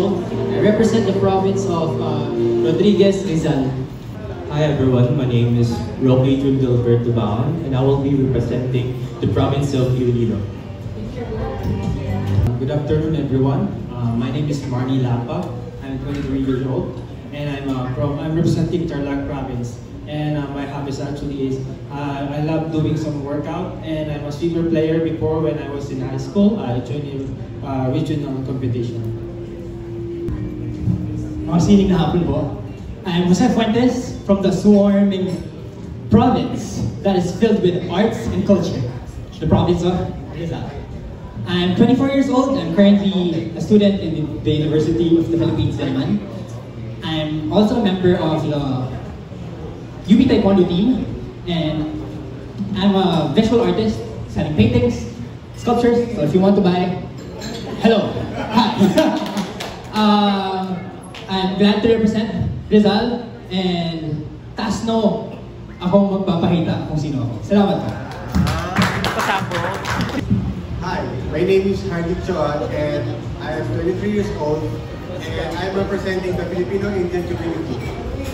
old. I represent the province of Rodriguez, Rizal. Hi everyone, my name is Roque Jun Gilbert Tubaon, and I will be representing the province of Iloilo. Good afternoon everyone. My name is Marnie Lapa. I'm 23 years old and I'm representing Tarlac province. And my hobbies actually is I love doing some workout, and I'm a swimmer player before. When I was in high school, I joined a regional competition. Sining na hapon po. I'm Jose Fuentes from the swarming province that is filled with arts and culture, the province of Rizal. I'm 24 years old. I'm currently a student in the University of the Philippines, Diliman. I'm also a member of the UP Taekwondo team, and I'm a visual artist selling paintings, sculptures. So if you want to buy, hello, hi. I'm glad to represent Rizal, and tasno akong magpapahita kung sino ako. Salamat po. Hi, my name is Hardik Choan, and I am 23 years old, and I'm representing the Filipino-Indian community.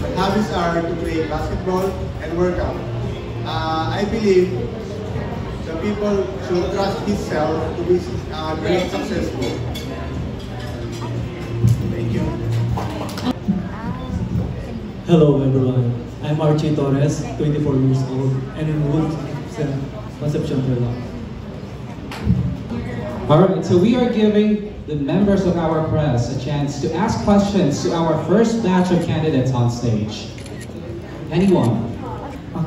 My hobbies are to play basketball and workout. I believe the people should trust himself to be very successful. Thank you. Hello everyone, I'm Archie Torres, 24 years old, and in Wood, Concepcion, Tarlac. Alright, so we are giving the members of our press a chance to ask questions to our first batch of candidates on stage. Anyone?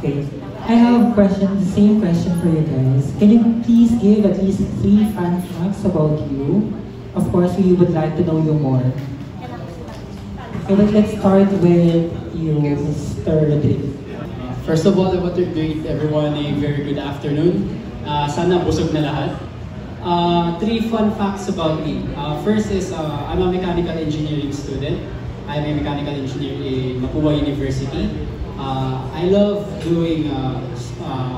Okay, I have a question, the same question for you guys. Can you please give at least 3 fun facts about you? Of course, we would like to know you more. Okay, but let's start with you, Mr. Rodriguez. First of all, I want to greet everyone a very good afternoon. Sana busog na lahat. 3 fun facts about me. First is I'm a mechanical engineering student. I'm a mechanical engineer in Mapua University. I love doing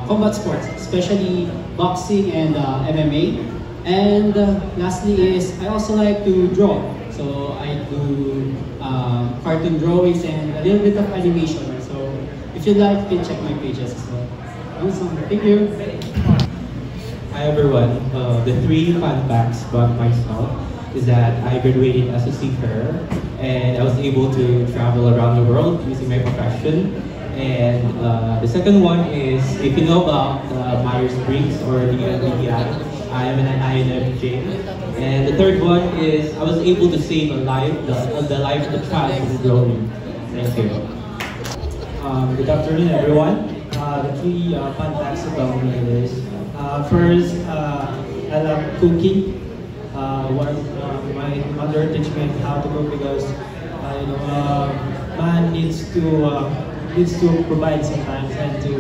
combat sports, especially boxing and MMA. And lastly is I also like to draw. So I do cartoon drawings and a little bit of animation. So if you'd like, you can check my pages as well. Awesome. Thank you. Hi everyone, the 3 fun facts about myself is that I graduated as a seafarer, and I was able to travel around the world using my profession. And the second one is, if you know about Myers-Briggs or the NBI, I am an INFJ. And the third one is, I was able to save a life, the life of the child from drowning. Thank you. Good afternoon everyone. The 3 fun facts about me is first, I love cooking. My mother teach me how to cook because man needs to provide sometimes and to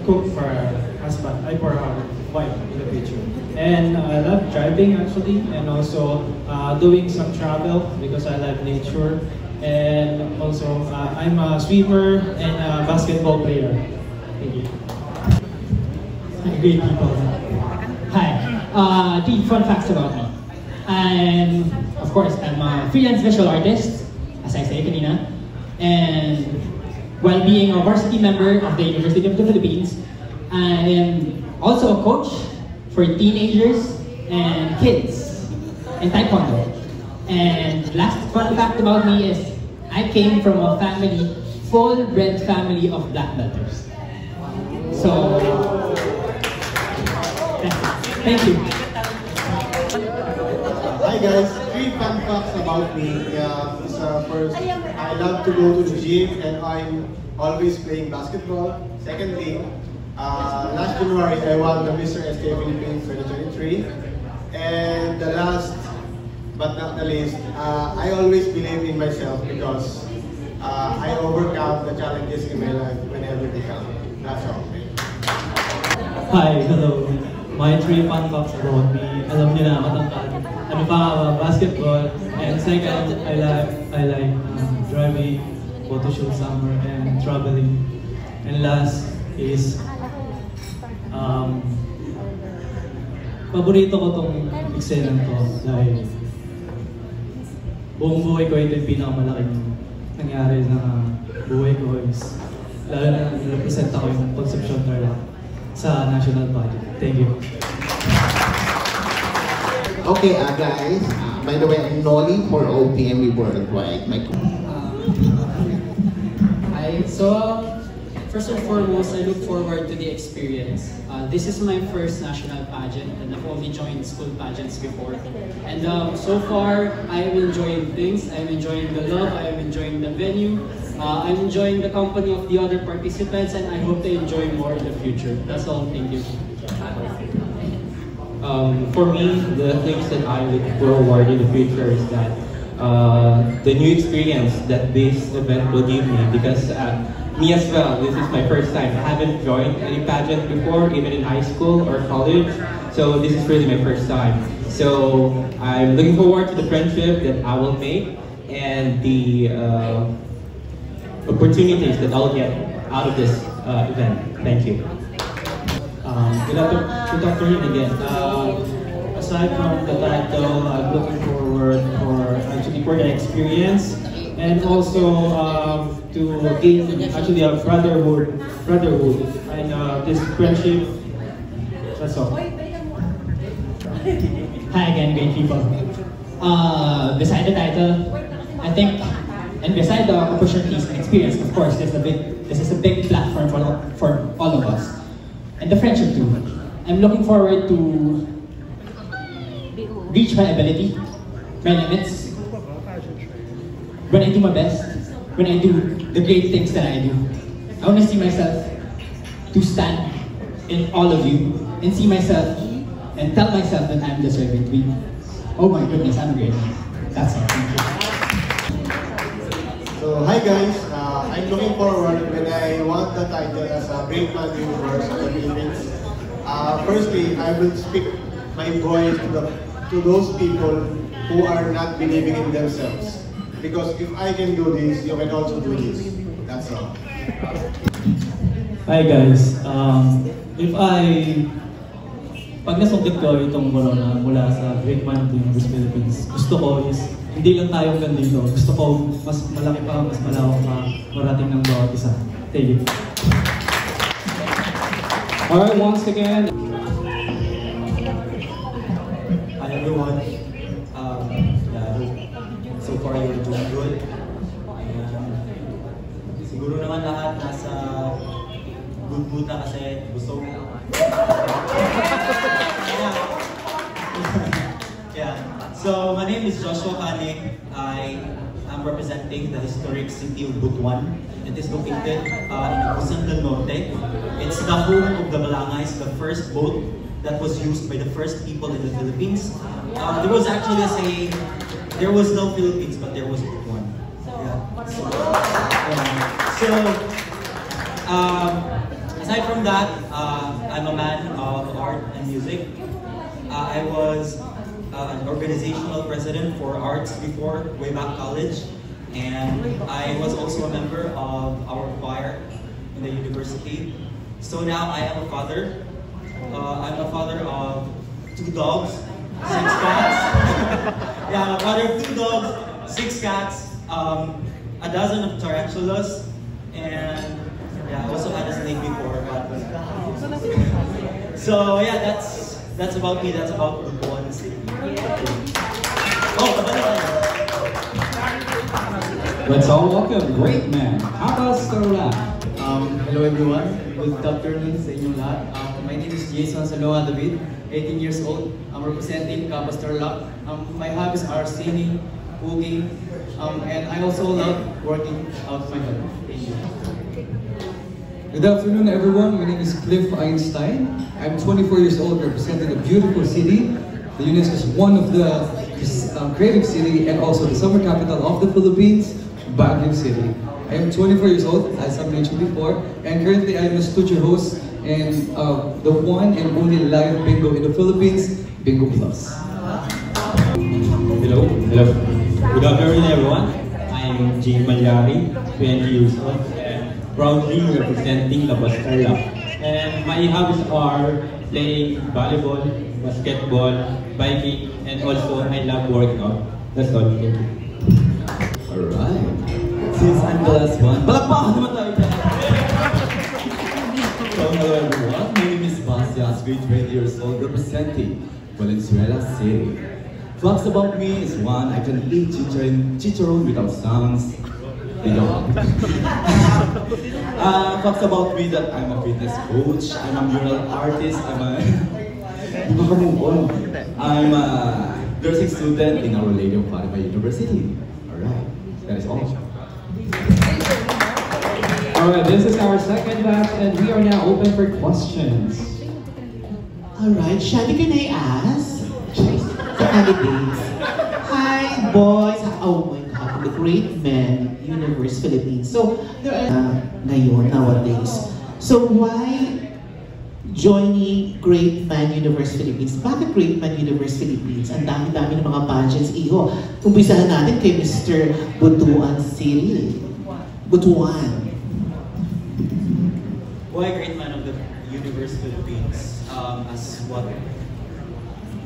cook for her husband, for her wife in the future. And I love driving actually, and also doing some travel because I love nature. And also, I'm a swimmer and a basketball player. Thank you. Great people. Hi. 3 fun facts about me. And of course, I'm a freelance visual artist, as I say kanina. And while being a varsity member of the University of the Philippines, I am also a coach for teenagers and kids in Taekwondo. And last fun fact about me is I came from a family, full-bred family of black belters. So, thank you. Hi guys, 3 fun facts about me. First, I love to go to the gym and I'm always playing basketball. Secondly, last January I won the Mr. SK Philippines 2023. And the last but not the least, I always believe in myself because I overcome the challenges in my life whenever they come. That's all. Hi, hello. My 3 fun facts about me. Alam niyo na, matangkad. Ano pa, basketball. And second, I like driving, photo shoot summer, and traveling. And last is paborito ko tong eksenang to dahil buong buhay ko ito yung pinakamalaking nangyari na buhay ko is lalo na represent ako yung Concepcion Tarlac sa national budget. Thank you. Okay, guys. By the way, I'm Nolly for OPM Worldwide. First and foremost, I look forward to the experience. This is my first national pageant, and I've only joined school pageants before. And so far, I am enjoying things. I'm enjoying the love. I am enjoying the venue. I'm enjoying the company of the other participants, and I hope they enjoy more in the future. That's all. Thank you. For me, the things that I look forward in the future is that the new experience that this event will give me, because me as well, this is my first time. I haven't joined any pageant before, even in high school or college, so this is really my first time. So I'm looking forward to the friendship that I will make and the opportunities that I'll get out of this event. Thank you. Good afternoon again. Aside from the title, I'm looking forward for the experience and also to gain actually a brotherhood and this friendship. That's all. Hi again, great people. Beside the title, I think, and beside the opportunities and experience, of course, this is a big platform for all of us. And the friendship too. I'm looking forward to reach my ability, my limits, when I do my best, when I do the great things that I do. I want to see myself to stand in all of you and see myself and tell myself that I'm deserving to be. Oh my goodness, I'm great. That's all. Thank you. So hi guys, I'm looking forward when I want the title as a Brakeman Universe of the Philippines. Firstly, I will speak my voice to those people who are not believing in themselves. Because if I can do this, you can also do this. That's all. Hi guys, pag nasungkit ko itong corona mula sa Brakeman Universe Philippines, gusto ko is hindi lang tayo ganito. Gusto ko mas malaki pa, mas malawak pa, marating ng bawat isa. Thank you. Alright, once again. Hi everyone. So far you're doing good. Siguro naman lahat nasa good mood na kasi busog. Yeah. So my name is Joshua Kanig. I am representing the historic city of Butuan. It is located in Agusan del Norte. It's the home of the Balangais, the first boat that was used by the first people in the Philippines. There was actually a saying, there was no Philippines, but there was Butuan. Aside from that, I'm a man of art and music. I was an organizational president for arts before, way back college. And I was also a member of our choir in the university. So now I am a father. I'm a father of 2 dogs, 6 cats. Yeah, I'm a father of 2 dogs, 6 cats, a dozen of tarantulas, and yeah, I also had a snake before. So yeah, that's about me. That's about the one city. Let's all welcome great man, Kapas Tarlac. Hello everyone, good afternoon sa inyong lahat. My name is Jason Saloa David, 18 years old. I'm representing Kapas Tarlac. My hobbies are singing, cooking, and I also love working out my body. Thank you. Good afternoon everyone, my name is Cliff Einstein. I'm 24 years old, representing a beautiful city. The UNESCO is one of the creative city and also the summer capital of the Philippines, Baguio City. I am 24 years old, as I mentioned before, and currently I am a studio host and the one and only live bingo in the Philippines, Bingo Plus. Hello. Good afternoon everyone. I'm Jay Malyari, 20 years old, and proudly representing Kapas Tarlac. And my hobbies are playing volleyball, basketball, biking, and also I love working out. That's all. Thank you. Alright. Since I'm the last one, palakpakan naman tayo dyan! So, hello everyone. My name is Bastias, grade 20 years old, representing Valenzuela City. Facts about me is one, I can eat chicharron without sounds. Facts about me that I'm a fitness coach, I'm a mural artist, I'm a nursing student in Our Lady of Fatima University. Alright, that is all. Alright, this is our second batch and we are now open for questions. Alright, Shadi, can I ask? The candidates. Hi, boys. Oh my God, the Great Men Universe Philippines. So, there are nowadays. So, why joining Great Man Universe Philippines? Bakit Great Man Universe Philippines? Ang dami-dami ng mga pageants. Iho, umpisahan natin kay Mr. Butuan Cyril. Butuan. Why Great Man of the Universe Philippines? As what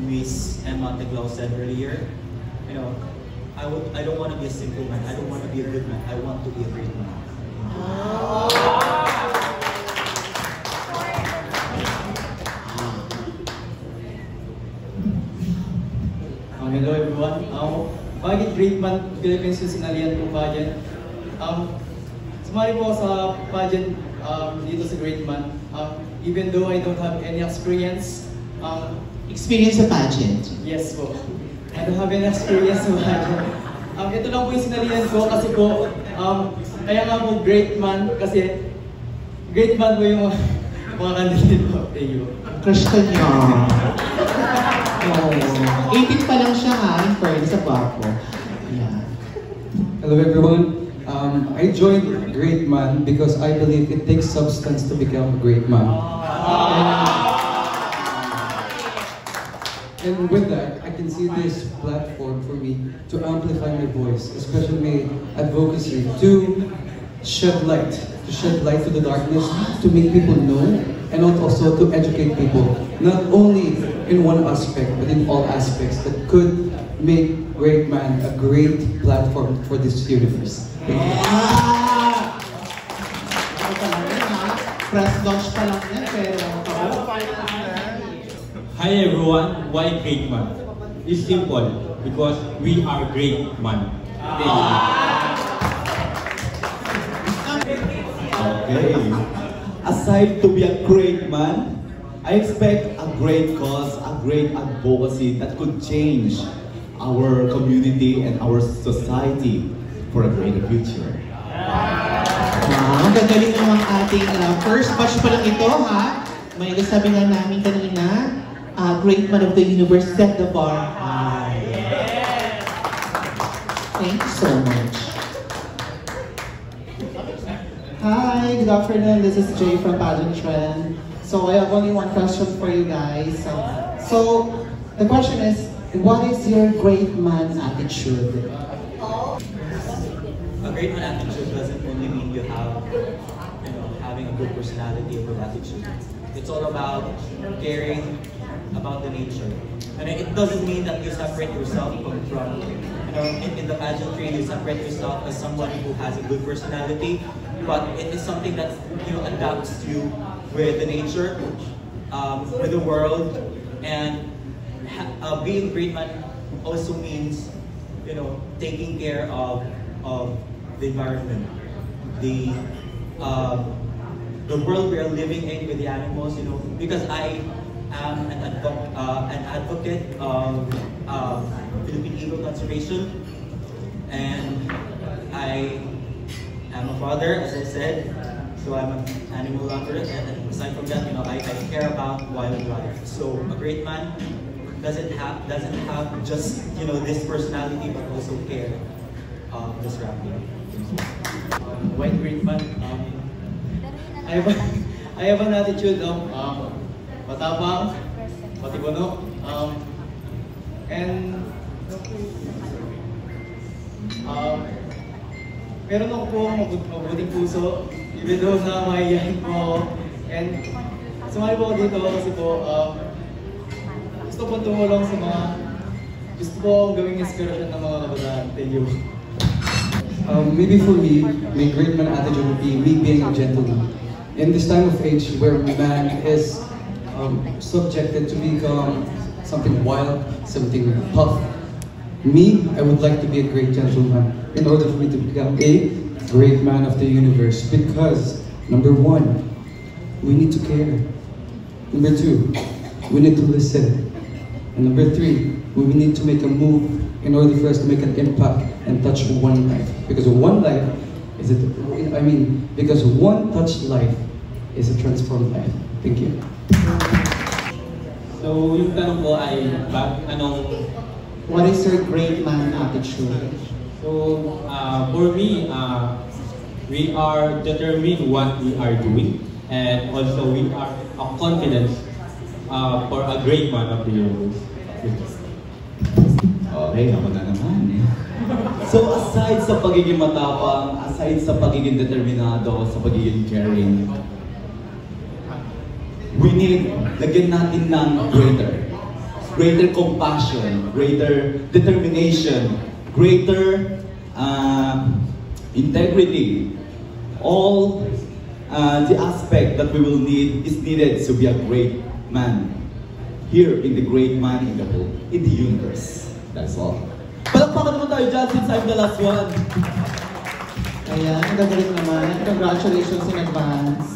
Miss Emma Teglao said earlier, you know, I don't want to be a simple man. I don't want to be a good man. I want to be a great man. Hello everyone. Bakit Great Man Philippines yung sinalihan ko pageant? Sumali po sa pageant dito sa Great Man. Even though I don't have any experience. Experience sa pageant? Yes po. I don't have any experience sa pageant. Ito lang po yung sinalihan ko kasi po, kaya nga po Great Man kasi Great Man po yung mga candidate po. Thank you. Crush ka niya. Oh, 18 pa lang siya ha, in fairness sa bako. Yeah. Hello everyone. I joined Great Man because I believe it takes substance to become a great man. And with that, I can see this platform for me to amplify my voice, especially my advocacy, to shed light to the darkness, to make people know, and also to educate people, not only in one aspect, but in all aspects that could make Great Man a great platform for this universe. Thank you. Press launch pa lang yan, pero... Hi everyone, why Great Man? It's simple, because we are great man. Thank you. Okay. Aside to be a great man, I expect a great cause, a great advocacy that could change our community and our society for a greater future. Wow, gagaling naman ating first batch pa lang ito ha. May sabi nga namin kanina, Great Man of the Universe set the bar high. Thank you so much. Hi, good afternoon. This is Jay from Pageant Trend. So I have only one question for you guys. So the question is, what is your great man attitude? A great man attitude doesn't only mean you have, having a good personality, a good attitude. It's all about caring about the nature. And it doesn't mean that you separate yourself from in the pageantry, you separate yourself as somebody who has a good personality, but it is something that adapts you with the nature, with the world, and being a great man also means, taking care of the environment, the world we are living in with the animals, because I am an advocate of Philippine eagle conservation, and I am a father, as I said, so I'm an animal lover, and aside from that, I care about wildlife. So a great man doesn't have just this personality, but also care of the surrounding. White great man. I have an attitude of matapang, matipuno, and meron ako po mabuting puso, even though na mahihayin ko, and sumali po ako dito kasi po, gusto po tumulong sa mga, gusto po gawing inspirasyon ng mga kabataan. Thank you. Maybe for me, my great man attitude would be me being a gentleman. In this time of age where man is subjected to become something wild, something tough, me, I would like to be a great gentleman in order for me to become a great man of the universe. Because, number one, we need to care. Number two, we need to listen. And number three, we need to make a move in order for us to make an impact and touch one life. Because one life is because one touched life is a transformed life. Thank you. So, yung tanong ko ay, what is your great man attitude? So, for me, we are determined what we are doing, and also we are confident for a great man of the universe. Okay, ako na naman. So, aside sa pagiging matapang, aside sa pagiging determinado, sa pagiging caring, we need, lagyan natin ng greater compassion, greater determination, greater integrity. All the aspect that we will need is needed to be a great man here in the great man in the universe. That's all. Palakpakan mo tayo dyan since I'm the last one. Ayan, ang gagaling naman. Congratulations in advance.